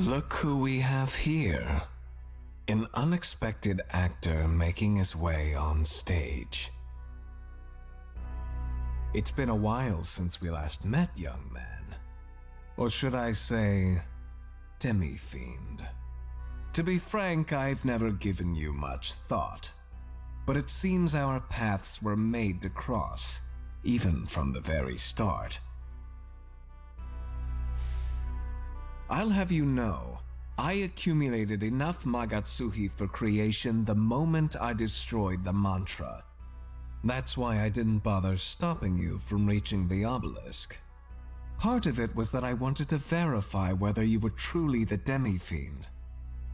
Look who we have here. An unexpected actor making his way on stage. It's been a while since we last met, young man. Or should I say, demi-fiend. To be frank, I've never given you much thought. But it seems our paths were made to cross, even from the very start. I'll have you know, I accumulated enough Magatsuhi for creation the moment I destroyed the mantra. That's why I didn't bother stopping you from reaching the obelisk. Part of it was that I wanted to verify whether you were truly the demi-fiend.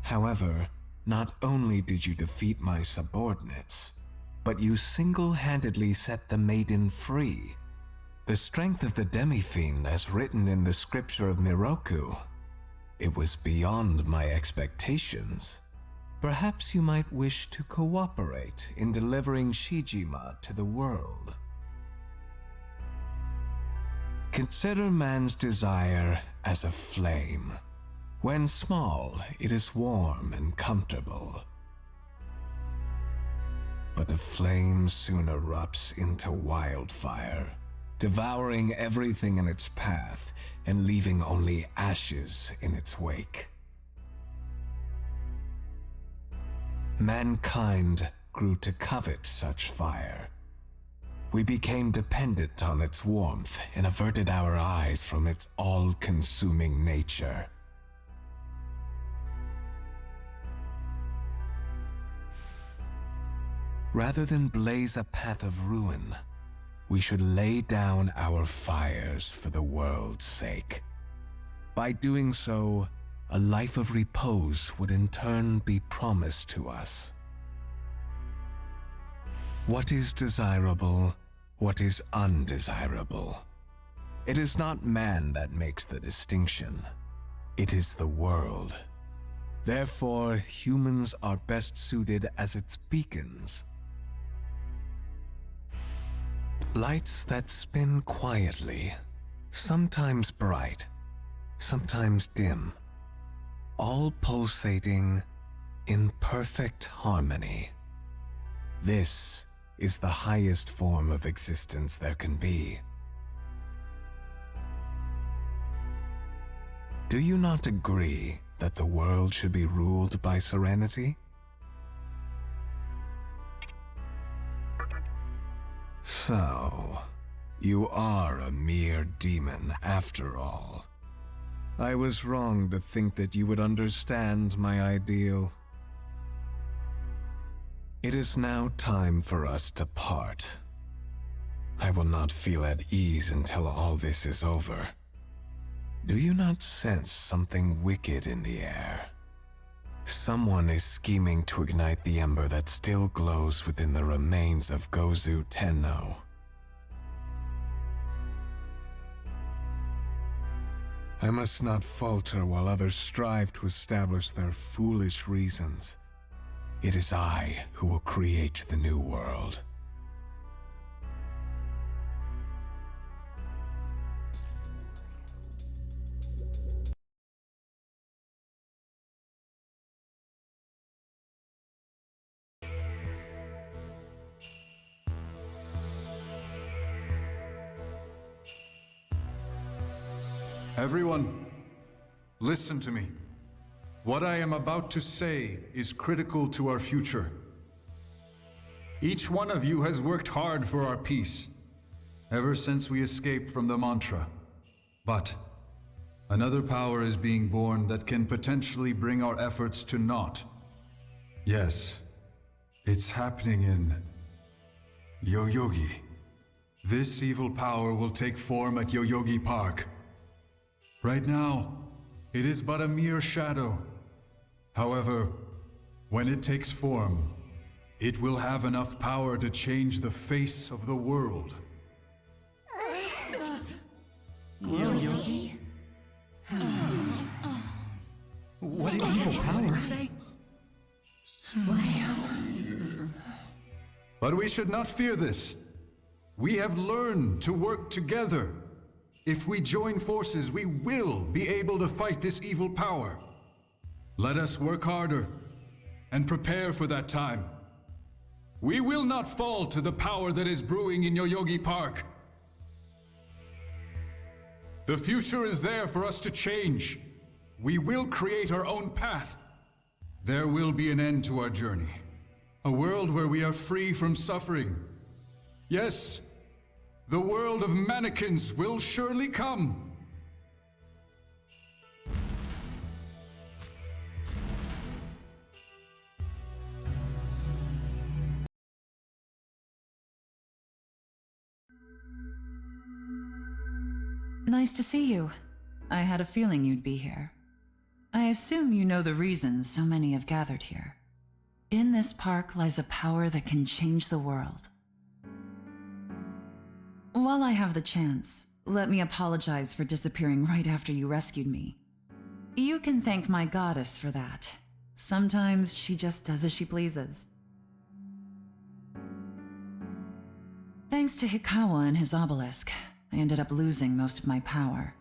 However, not only did you defeat my subordinates, but you single-handedly set the maiden free. The strength of the demi-fiend as written in the scripture of Miroku. It was beyond my expectations. Perhaps you might wish to cooperate in delivering Shijima to the world. Consider man's desire as a flame. When small, it is warm and comfortable. But the flame soon erupts into wildfire, devouring everything in its path and leaving only ashes in its wake. Mankind grew to covet such fire. We became dependent on its warmth and averted our eyes from its all-consuming nature. Rather than blaze a path of ruin, we should lay down our fires for the world's sake. By doing so, a life of repose would in turn be promised to us. What is desirable, what is undesirable? It is not man that makes the distinction. It is the world. Therefore, humans are best suited as its beacons. Lights that spin quietly, sometimes bright, sometimes dim, all pulsating in perfect harmony. This is the highest form of existence there can be. Do you not agree that the world should be ruled by serenity? So, you are a mere demon after all. I was wrong to think that you would understand my ideal. It is now time for us to part. I will not feel at ease until all this is over. Do you not sense something wicked in the air? Someone is scheming to ignite the ember that still glows within the remains of Gozu Tenno. I must not falter while others strive to establish their foolish reasons. It is I who will create the new world. Everyone, listen to me. What I am about to say is critical to our future. Each one of you has worked hard for our peace, ever since we escaped from the mantra. But another power is being born that can potentially bring our efforts to naught. Yes, it's happening in Yoyogi. This evil power will take form at Yoyogi Park. Right now, it is but a mere shadow. However, when it takes form, it will have enough power to change the face of the world. Yogi? What an evil power! But we should not fear this. We have learned to work together. If we join forces, we will be able to fight this evil power. Let us work harder and prepare for that time. We will not fall to the power that is brewing in Yoyogi Park. The future is there for us to change. We will create our own path. There will be an end to our journey. A world where we are free from suffering. Yes, the world of mannequins will surely come. Nice to see you. I had a feeling you'd be here. I assume you know the reasons so many have gathered here. In this park lies a power that can change the world. While I have the chance, let me apologize for disappearing right after you rescued me. You can thank my goddess for that. Sometimes she just does as she pleases. Thanks to Hikawa and his obelisk, I ended up losing most of my power.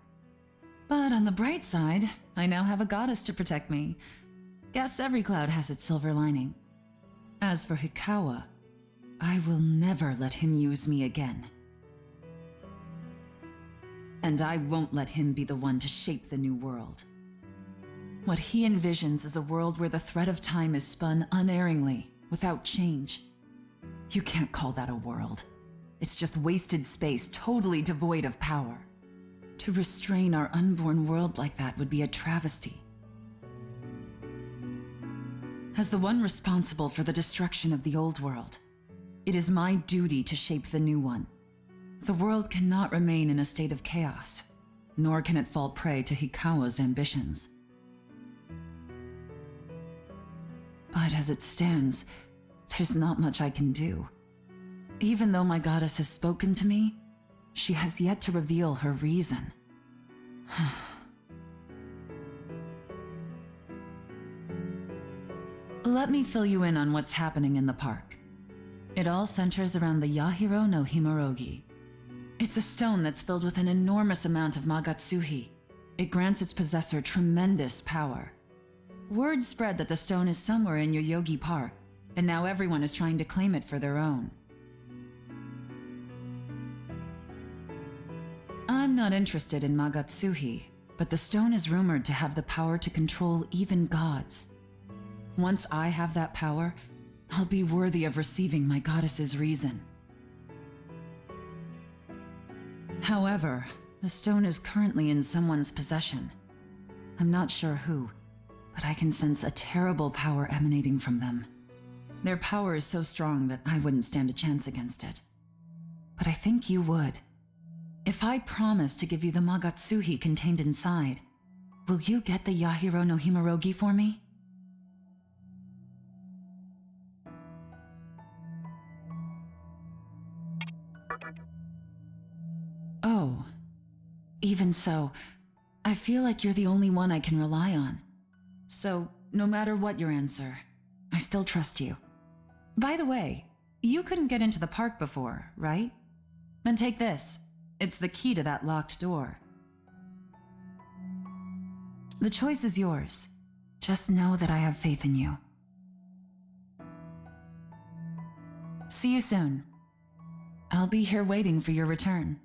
But on the bright side, I now have a goddess to protect me. Guess every cloud has its silver lining. As for Hikawa, I will never let him use me again. And I won't let him be the one to shape the new world. What he envisions is a world where the thread of time is spun unerringly, without change. You can't call that a world. It's just wasted space, totally devoid of power. To restrain our unborn world like that would be a travesty. As the one responsible for the destruction of the old world, it is my duty to shape the new one. The world cannot remain in a state of chaos, nor can it fall prey to Hikawa's ambitions. But as it stands, there's not much I can do. Even though my goddess has spoken to me, she has yet to reveal her reason. Let me fill you in on what's happening in the park. It all centers around the Yahiro no Himorogi. It's a stone that's filled with an enormous amount of Magatsuhi. It grants its possessor tremendous power. Word spread that the stone is somewhere in Yoyogi Park, and now everyone is trying to claim it for their own. I'm not interested in Magatsuhi, but the stone is rumored to have the power to control even gods. Once I have that power, I'll be worthy of receiving my goddess's reason. However, the stone is currently in someone's possession. I'm not sure who, but I can sense a terrible power emanating from them. Their power is so strong that I wouldn't stand a chance against it. But I think you would. If I promise to give you the Magatsuhi contained inside, will you get the Yahiro no Himorogi for me? Oh, even so, I feel like you're the only one I can rely on. So, no matter what your answer, I still trust you. By the way, you couldn't get into the park before, right? Then take this. It's the key to that locked door. The choice is yours. Just know that I have faith in you. See you soon. I'll be here waiting for your return.